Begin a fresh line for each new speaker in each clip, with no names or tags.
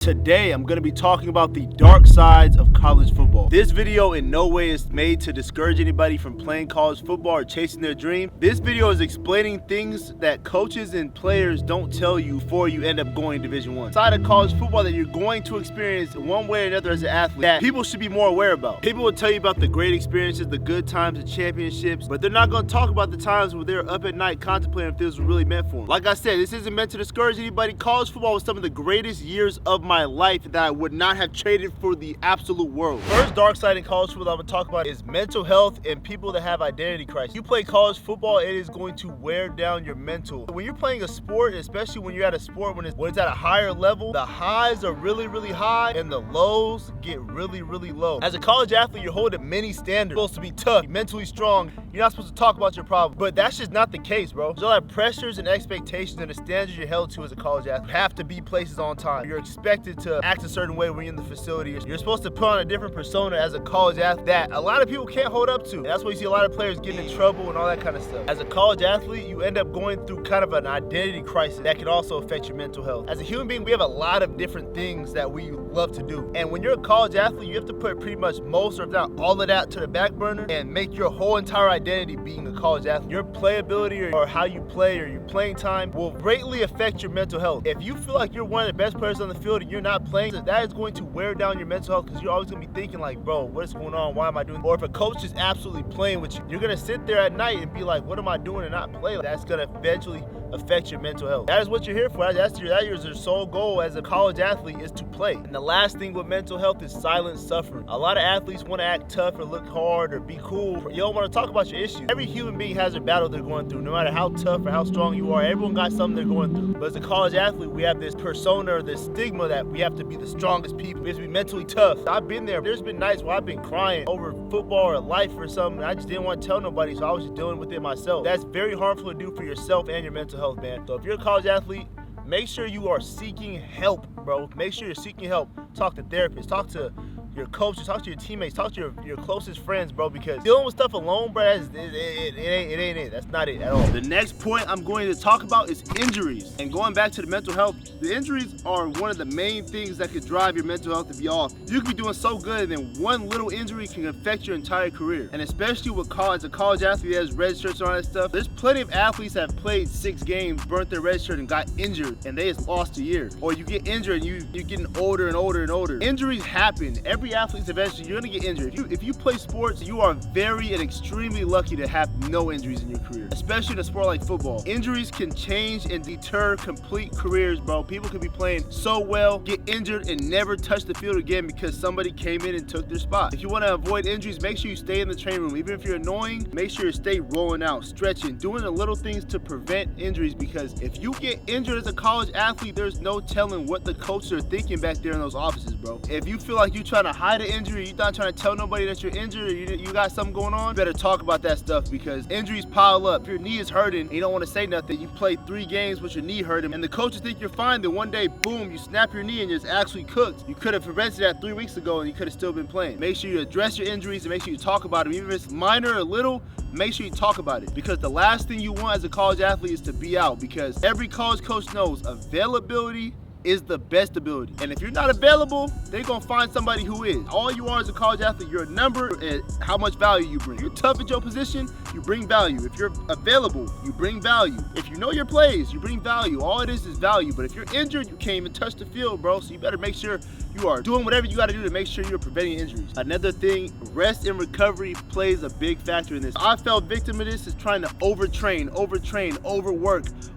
Today, I'm going to be talking about the dark sides of college football. This video in no way is made to discourage anybody from playing college football or chasing their dream. This video is explaining things that coaches and players don't tell you before you end up going Division I. Side of college football that you're going to experience one way or another as an athlete that people should be more aware about. People will tell you about the great experiences, the good times, the championships, but they're not going to talk about the times where they're up at night contemplating if this was really meant for them. Like I said, this isn't meant to discourage anybody. College football was some of the greatest years of my life that I would not have traded for the absolute world. First dark side in college football I'm going to talk about is mental health and people that have identity crisis. You play college football, it is going to wear down your mental. When you're playing a sport, especially when you're at a sport when it's at a higher level, the highs are really, really high and the lows get really, really low. As a college athlete, you're holding many standards. You're supposed to be tough, mentally strong. You're not supposed to talk about your problems, but that's just not the case, bro. There's a lot of pressures and expectations and the standards you're held to as a college athlete. You have to be places on time. You're expected to act a certain way when you're in the facility. You're supposed to put on a different persona as a college athlete that a lot of people can't hold up to. And that's why you see a lot of players getting in trouble and all that kind of stuff. As a college athlete, you end up going through kind of an identity crisis that can also affect your mental health. As a human being, we have a lot of different things that we love to do. And when you're a college athlete, you have to put pretty much most or if not all of that to the back burner and make your whole entire identity being a college athlete. Your playability or how you play or your playing time will greatly affect your mental health. If you feel like you're one of the best players on the field and you're not playing, that is going to wear down your mental health because you're always going to be thinking like, bro, what's going on? Why am I doing this? Or if a coach is absolutely playing with you, you're going to sit there at night and be like, what am I doing and not play? That's going to eventually affect your mental health. That is what you're here for. That is your sole goal as a college athlete is to play. And the last thing with mental health is silent suffering. A lot of athletes want to act tough or look hard or be cool. You don't want to talk about your issues. Every human being has a battle they're going through. No matter how tough or how strong you are, everyone got something they're going through. But as a college athlete, we have this persona or this stigma that we have to be the strongest people. We have to be mentally tough. I've been there. There's been nights where I've been crying over football or life or something. I just didn't want to tell nobody, so I was just dealing with it myself. That's very harmful to do for yourself and your mental health, man. So if you're a college athlete, make sure you are seeking help, bro. Make sure you're seeking help. Talk to therapists, talk to your coaches, talk to your teammates, talk to your closest friends, bro, because dealing with stuff alone, bro, it ain't it. That's not it at all. The next point I'm going to talk about is injuries. And going back to the mental health, the injuries are one of the main things that could drive your mental health to be off. You could be doing so good and then one little injury can affect your entire career. And especially with college, a college athlete that has red shirts and all that stuff, there's plenty of athletes that have played 6 games, burnt their red shirt and got injured and they just lost a year. Or you get injured and you're getting older and older and older. Injuries happen. Every athlete's eventually, you're gonna get injured. If you play sports, you are very and extremely lucky to have no injuries in your career, especially in a sport like football. Injuries can change and deter complete careers, bro. People could be playing so well, get injured, and never touch the field again because somebody came in and took their spot. If you want to avoid injuries, make sure you stay in the training room. Even if you're annoying, make sure you stay rolling out, stretching, doing the little things to prevent injuries, because if you get injured as a college athlete, there's no telling what the coaches are thinking back there in those offices, bro. If you feel like you're trying to hide an injury, you're not trying to tell nobody that you're injured or you got something going on, you better talk about that stuff because injuries pile up. If your knee is hurting and you don't want to say nothing, you play 3 games with your knee hurting and the coaches think you're fine, then one day, boom, you snap your knee and it's actually cooked. You could have prevented that 3 weeks ago and you could have still been playing. Make sure you address your injuries and make sure you talk about them. Even if it's minor or little, make sure you talk about it, because the last thing you want as a college athlete is to be out, because every college coach knows availability is the best ability. And if you're not available, they're gonna find somebody who is. All you are as a college athlete, you're a number and how much value you bring. If you're tough at your position, you bring value. If you're available, you bring value. If you know your plays, you bring value. All it is value. But if you're injured, you can't even touch the field, bro. So you better make sure you are doing whatever you gotta do to make sure you're preventing injuries. Another thing, rest and recovery plays a big factor in this. I fell victim of this is trying to overtrain,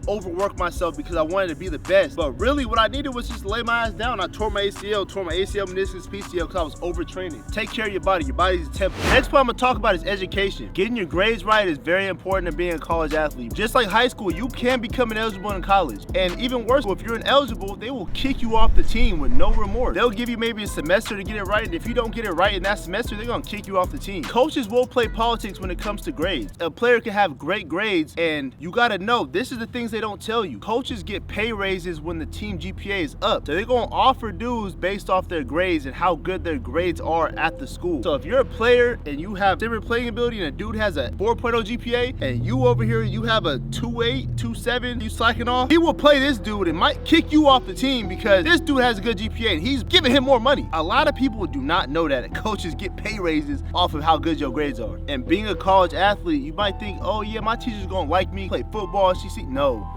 overwork myself because I wanted to be the best. But really what I needed was just lay my ass down. I tore my ACL, meniscus, PCL because I was overtraining. Take care of your body. Your body's a temple. Next point I'm gonna talk about is education. Getting your grades right is very important in being a college athlete. Just like high school, you can become ineligible in college. And even worse, if you're ineligible, they will kick you off the team with no remorse. They'll give you maybe a semester to get it right, and if you don't get it right in that semester, they're gonna kick you off the team. Coaches will play politics when it comes to grades. A player can have great grades, and you gotta know, this is the things they don't tell you. Coaches get pay raises when the team GPA is up. So they're gonna offer dudes based off their grades and how good their grades are at the school. So if you're a player and you have different playing ability and a dude has a 4.0 GPA and you over here, you have a 2.8, 2.7, you slacking off, he will play this dude and might kick you off the team because this dude has a good GPA and he's giving him more money. A lot of people do not know that coaches get pay raises off of how good your grades are. And being a college athlete, you might think, oh yeah, my teacher's gonna like me, play football, no.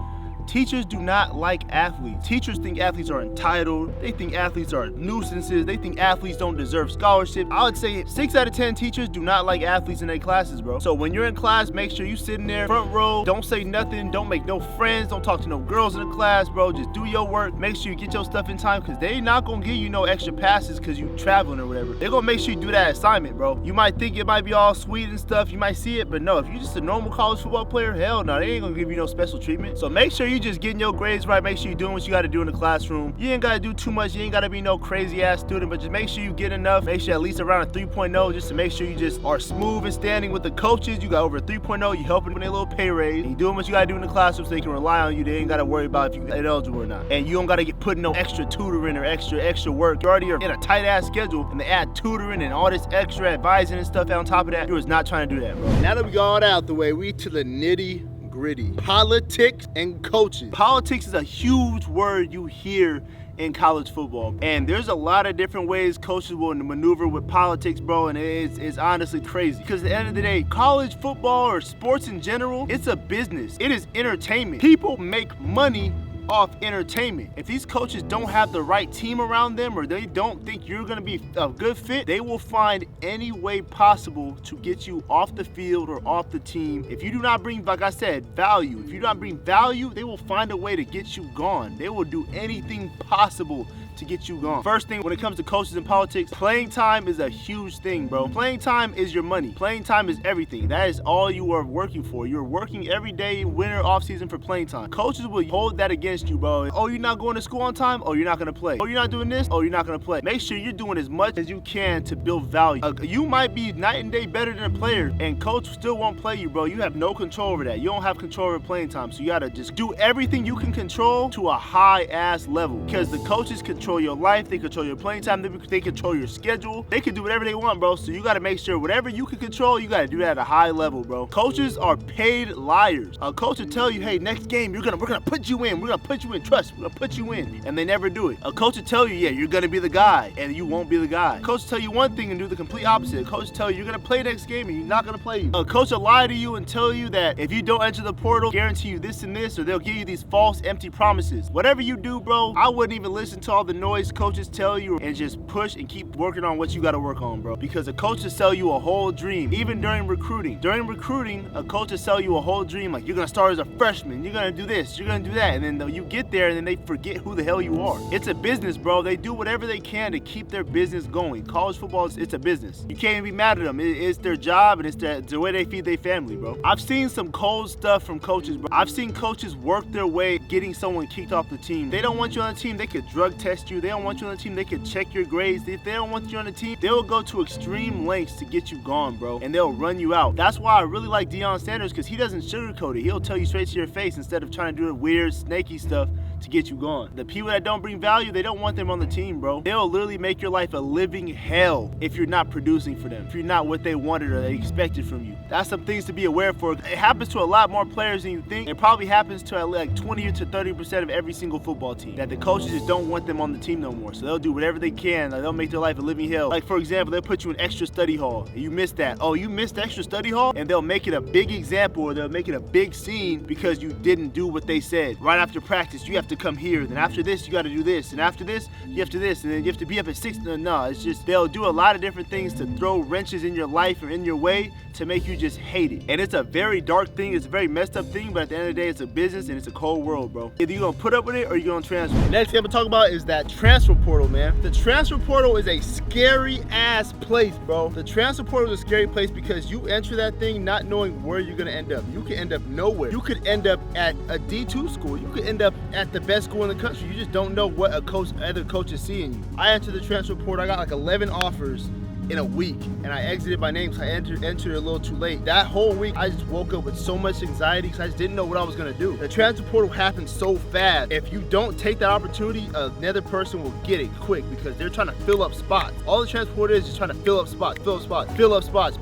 Teachers do not like athletes. Teachers think athletes are entitled. They think athletes are nuisances. They think athletes don't deserve scholarships. I would say 6 out of 10 teachers do not like athletes in their classes, bro. So when you're in class, make sure you sit in there, front row, don't say nothing, don't make no friends, don't talk to no girls in the class, bro. Just do your work. Make sure you get your stuff in time because they not gonna give you no extra passes because you traveling or whatever. They're gonna make sure you do that assignment, bro. You might think it might be all sweet and stuff. You might see it, but no, if you're just a normal college football player, hell no, they ain't gonna give you no special treatment. So make sure you just getting your grades right. Make sure you're doing what you got to do in the classroom. You ain't got to do too much. You ain't got to be no crazy ass student, but just make sure you get enough. Make sure at least around a 3.0 just to make sure you just are smooth and standing with the coaches. You got over a 3.0. You helping with their little pay raise. And you doing what you got to do in the classroom so they can rely on you. They ain't got to worry about if you get eligible or not. And you don't got to get put no extra tutoring or extra work. You already are in a tight ass schedule and they add tutoring and all this extra advising and stuff on top of that. You was not trying to do that, bro. Now that we got all that out the way, we to the nitty gritty. Politics and coaches. Politics is a huge word you hear in college football, and there's a lot of different ways coaches will maneuver with politics, bro, and it's honestly crazy because at the end of the day, college football or sports in general, it's a business. It is entertainment. People make money off entertainment. If these coaches don't have the right team around them or they don't think you're gonna be a good fit, they will find any way possible to get you off the field or off the team. If you do not bring, like I said, value, if you do not bring value, they will find a way to get you gone. They will do anything possible to get you gone. First thing, when it comes to coaches and politics, playing time is a huge thing, bro. Playing time is your money. Playing time is everything. That is all you are working for. You're working every day, winter, off season for playing time. Coaches will hold that against you, bro. Oh, you're not going to school on time? Oh, you're not gonna play. Oh, you're not doing this? Oh, you're not gonna play. Make sure you're doing as much as you can to build value. You might be night and day better than a player and coach still won't play you, bro. You have no control over that. You don't have control over playing time. So you gotta just do everything you can control to a high ass level because the coaches control your life, they control your playing time, they control your schedule, they can do whatever they want, bro. So you got to make sure whatever you can control, you got to do that at a high level, bro. Coaches are paid liars. A coach will tell you, hey, next game we're gonna put you in, trust, we're gonna put you in, and they never do it. A coach will tell you, yeah, you're gonna be the guy, and you won't be the guy. A coach will tell you one thing and do the complete opposite. A coach will tell you you're gonna play next game and you're not gonna play you. A coach will lie to you and tell you that if you don't enter the portal, guarantee you this and this, or they'll give you these false empty promises. Whatever you do, bro, I wouldn't even listen to all the noise coaches tell you and just push and keep working on what you got to work on, bro, because a coach will sell you a whole dream. Even during recruiting, a coach will sell you a whole dream, like you're gonna start as a freshman, you're gonna do this, you're gonna do that, and then you get there and then they forget who the hell you are. It's a business, bro. They do whatever they can to keep their business going. College football, it's a business. You can't even be mad at them. It's their job and it's the way they feed their family, bro. I've seen some cold stuff from coaches, bro. I've seen coaches work their way getting someone kicked off the team. They don't want you on the team, they could drug test you. They don't want you on the team, they could check your grades. If they don't want you on the team, they will go to extreme lengths to get you gone, bro, and they'll run you out. That's why I really like Deion Sanders, because he doesn't sugarcoat it. He'll tell you straight to your face instead of trying to do the weird, snaky stuff to get you gone. The people that don't bring value, they don't want them on the team, bro. They'll literally make your life a living hell if you're not producing for them, if you're not what they wanted or they expected from you. That's some things to be aware for. It happens to a lot more players than you think. It probably happens to like 20 to 30% of every single football team, that the coaches just don't want them on the team no more. So they'll do whatever they can. Like, they'll make their life a living hell. Like, for example, they'll put you in extra study hall and you missed that. Oh, you missed extra study hall? And they'll make it a big example, or they'll make it a big scene because you didn't do what they said. Right after practice, you have to come here. Then after this, you got to do this. And after this, you have to this. And then you have to be up at 6. No, it's just they'll do a lot of different things to throw wrenches in your life or in your way to make you just hate it. And it's a very dark thing. It's a very messed up thing. But at the end of the day, it's a business and it's a cold world, bro. Either you're going to put up with it or you're going to transfer. Next thing I'm going to talk about is that transfer portal, man. The transfer portal is a scary ass place, bro. The transfer portal is a scary place because you enter that thing not knowing where you're going to end up. You could end up nowhere. You could end up at a D2 school. You could end up at the best school in the country. You just don't know what other coach is seeing you. I entered the transfer portal. I got like 11 offers in a week, and I exited my name because I entered a little too late. That whole week, I just woke up with so much anxiety because I just didn't know what I was gonna do. The transfer portal happens so fast. If you don't take that opportunity, another person will get it quick because they're trying to fill up spots. All the transfer portal is just trying to fill up spots,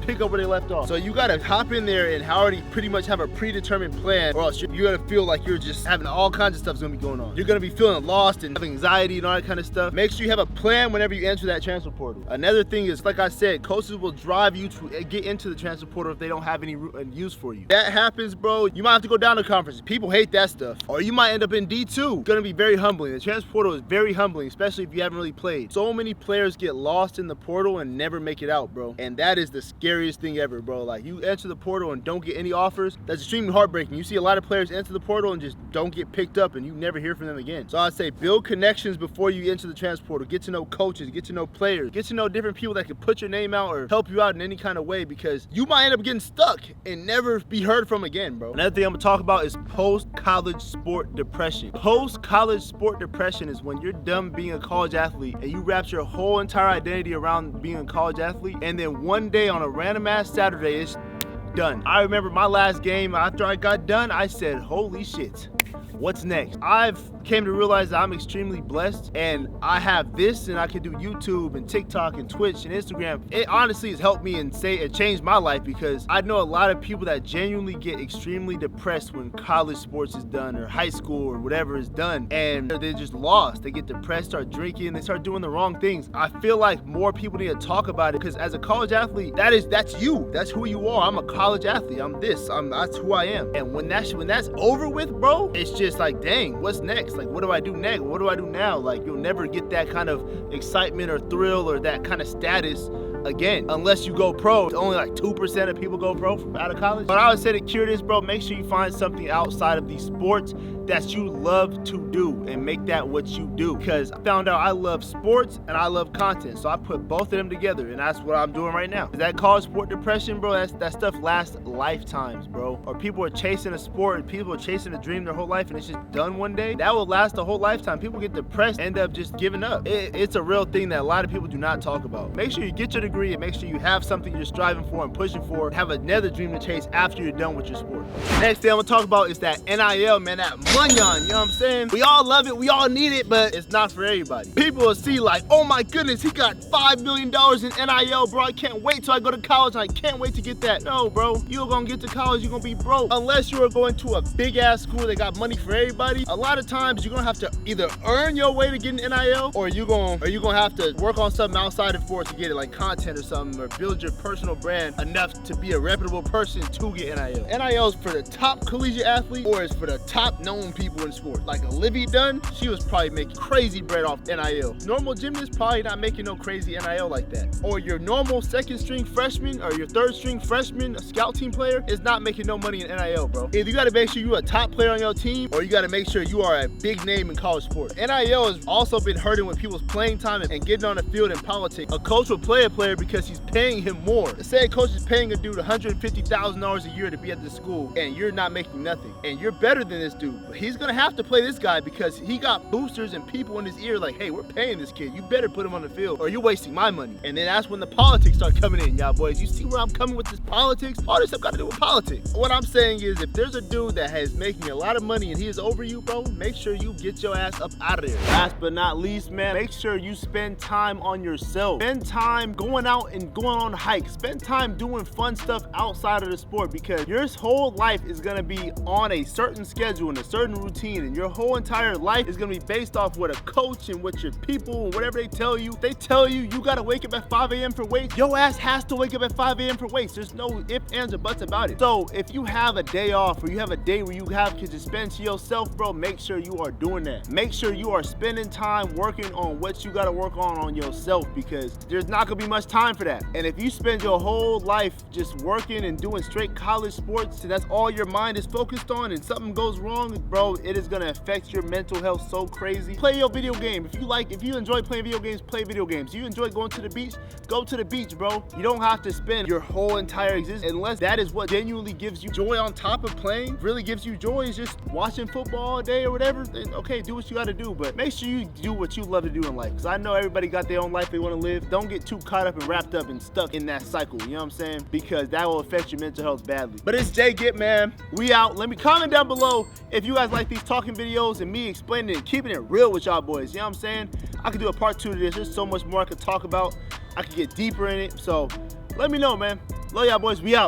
pick up where they left off. So you gotta hop in there and already pretty much have a predetermined plan, or else you're gonna feel like you're just having all kinds of stuff's gonna be going on. You're gonna be feeling lost and having anxiety and all that kind of stuff. Make sure you have a plan whenever you enter that transfer portal. Another thing is, like I said, coaches will drive you to get into the transfer portal if they don't have any use for you. That happens, bro. You might have to go down to conferences. People hate that stuff. Or you might end up in D2. It's gonna be very humbling. The transfer portal is very humbling, especially if you haven't really played. So many players get lost in the portal and never make it out, bro. And that is the scariest thing ever, bro. Like, you enter the portal and don't get any offers. That's extremely heartbreaking. You see a lot of players enter the portal and just don't get picked up, and you never hear from them again. So I'd say build connections before you enter the transfer portal. Get to know coaches, get to know players, get to know different people that can put your name out or help you out in any kind of way, because you might end up getting stuck and never be heard from again, bro. Another thing I'm gonna talk about is post-college sport depression. Post-college sport depression is when you're done being a college athlete and you wrap your whole entire identity around being a college athlete, and then one day on a random ass Saturday, it's done. I remember my last game, after I got done, I said, holy shit, what's next? I've came to realize that I'm extremely blessed, and I have this, and I can do YouTube and TikTok and Twitch and Instagram. It honestly has helped me and it changed my life, because I know a lot of people that genuinely get extremely depressed when college sports is done or high school or whatever is done, and they're just lost. They get depressed, start drinking, they start doing the wrong things. I feel like more people need to talk about it, because as a college athlete, that's you. That's who you are. I'm a college athlete. That's who I am. And when that's over with, bro, it's just like, dang, what's next? Like, what do I do next? What do I do now? Like, you'll never get that kind of excitement or thrill or that kind of status again, unless you go pro. Only like 2% of people go pro from out of college. But I would say to cure this, bro, make sure you find something outside of these sports that you love to do and make that what you do. Because I found out I love sports and I love content, so I put both of them together, and that's what I'm doing right now. That college sport depression, bro, that stuff lasts lifetimes, bro. Or people are chasing a sport, people are chasing a dream their whole life, and it's just done one day. That will last a whole lifetime. People get depressed, end up just giving up. It's a real thing that a lot of people do not talk about. Make sure you get your degree and make sure you have something you're striving for and pushing for. Have another dream to chase after you're done with your sport. Next thing I'm gonna talk about is that NIL, man, that money on, you know what I'm saying? We all love it, we all need it, but it's not for everybody. People will see like, oh my goodness, he got $5 million in NIL, bro. I can't wait till I go to college, and I can't wait to get that. No, bro, you're gonna get to college, you're gonna be broke. Unless you are going to a big ass school that got money for everybody, a lot of times you're gonna have to either earn your way to get an NIL, or you're gonna have to work on something outside of sports to get it, like content or something, or build your personal brand enough to be a reputable person to get NIL. NIL is for the top collegiate athlete, or it's for the top known people in sport. Like Olivia Dunn, she was probably making crazy bread off NIL. Normal gymnast probably not making no crazy NIL like that. Or your normal second string freshman or your third string freshman, a scout team player, is not making no money in NIL, bro. Either you gotta make sure you're a top player on your team, or you gotta make sure you are a big name in college sports. NIL has also been hurting with people's playing time and getting on the field in politics. A coach will play a player because he's paying him more. Say a coach is paying a dude $150,000 a year to be at the school, and you're not making nothing, and you're better than this dude, but he's gonna have to play this guy because he got boosters and people in his ear like, hey, we're paying this kid, you better put him on the field or you're wasting my money. And then that's when the politics start coming in, y'all boys. You see where I'm coming with this politics? All this stuff got to do with politics. What I'm saying is, if there's a dude that is making a lot of money and he is over you, bro, make sure you get your ass up out of there. Last but not least, man, make sure you spend time on yourself. Spend time going out and going on hikes. Spend time doing fun stuff outside of the sport, because your whole life is gonna be on a certain schedule and a certain routine, and your whole entire life is gonna be based off what a coach and what your people and whatever they tell you. They tell you you gotta wake up at 5 a.m. for weights. Your ass has to wake up at 5 a.m. for weights. There's no ifs, ands, or buts about it. So if you have a day off, or you have a day where you have to spend to yourself, bro, make sure you are doing that. Make sure you are spending time working on what you gotta work on yourself, because there's not gonna be much time for that. And if you spend your whole life just working and doing straight college sports, and that's all your mind is focused on, and something goes wrong, bro, it is gonna affect your mental health so crazy. Play your video game. If you enjoy playing video games, play video games. You enjoy going to the beach, go to the beach, bro. You don't have to spend your whole entire existence, unless that is what genuinely gives you joy on top of playing, really gives you joy is just watching football all day or whatever, then okay, do what you gotta do, but make sure you do what you love to do in life, because I know everybody got their own life they want to live. Don't get too caught up and wrapped up and stuck in that cycle, you know what I'm saying? Because that will affect your mental health badly. But it's Jaygipp, man. We out. Let me comment down below if you guys like these talking videos and me explaining and keeping it real with y'all boys, you know what I'm saying? I could do a part 2 to this. There's so much more I could talk about. I could get deeper in it, so let me know, man. Love y'all boys. We out.